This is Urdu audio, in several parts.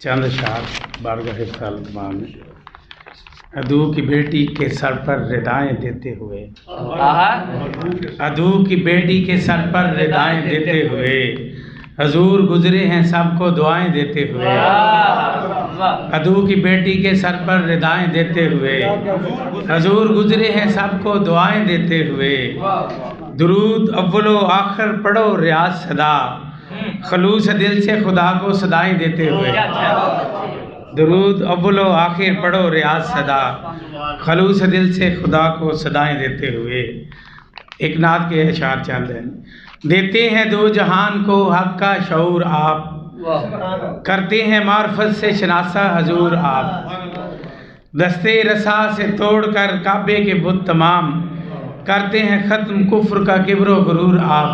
چند اشعار بارگاہ سالماں میں عدو کی بیٹی کے سر پر ردائیں دیتے ہوئے، عدو کی بیٹی کے سر پر ردائیں دیتے ہوئے حضور گزرے ہیں سب کو دعائیں دیتے ہوئے، عدو کی بیٹی کے سر پر ردائیں دیتے ہوئے حضور گزرے ہیں سب کو دعائیں دیتے ہوئے، درود اول و آخر پڑھو ریاض صدا، خلوص دل سے خدا کو صدائیں دیتے ہوئے، درود اول و آخر پڑھو ریاض صدا، خلوص دل سے خدا کو صدائیں دیتے ہوئے۔ ایک نعت کے اشعار چند ہیں۔ دیتے ہیں دو جہان کو حق کا شعور آپ، کرتے ہیں معرفت سے شناسا حضور آپ، دستے رسا سے توڑ کر کعبے کے بت تمام، کرتے ہیں ختم کفر کا کبر و غرور آپ۔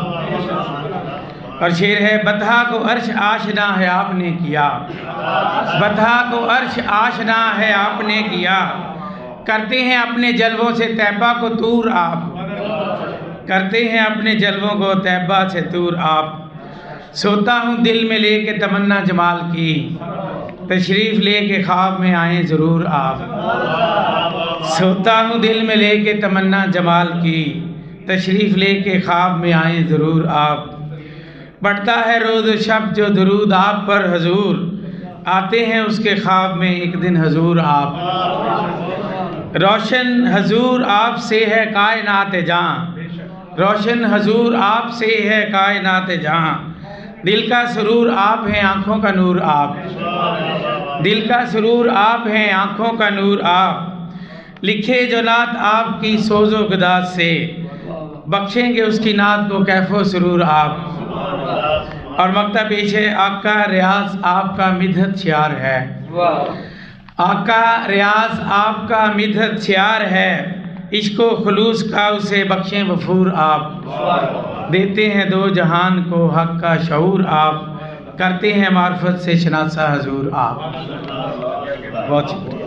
اور شعر ہے بطحا کو عرش آشنا ہے آپ نے کیا، بطحا کو عرش آشنا ہے آپ نے کیا، کرتے ہیں اپنے جلووں سے طیبہ کو طور آپ، کرتے ہیں اپنے جلووں کو طیبہ سے طور آپ۔ سوتا ہوں دل میں لے کے تمنا جمال کی، تشریف لے کے خواب میں آئیں ضرور آپ، سوتا ہوں دل میں لے کے تمنا جمال کی، تشریف لے کے خواب میں آئیں ضرور آپ۔ بڑھتا ہے روز و شب جو درود آپ پر حضور، آتے ہیں اس کے خواب میں ایک دن حضور آپ۔ روشن حضور آپ سے ہے کائنات جہاں، روشن حضور آپ سے ہے کائنات جہاں، دل کا سرور آپ ہیں آنکھوں کا نور آپ، دل کا سرور آپ ہیں آنکھوں کا نور آپ۔ لکھے جو نعت آپ کی سوز و گداز سے، بخشیں گے اس کی نعت کو کیف و سرور آپ۔ اور مقطع پیش ہے آقا ریاض آپ کا مدحت شعار ہے، آقا ریاض آپ کا مدحت شعار ہے، عشق و خلوص کا اسے بخشیں غفور آپ۔ دیتے ہیں دو جہان کو حق کا شعور آپ، کرتے ہیں معرفت سے شناسا حضور آپ۔ بہت شکریہ۔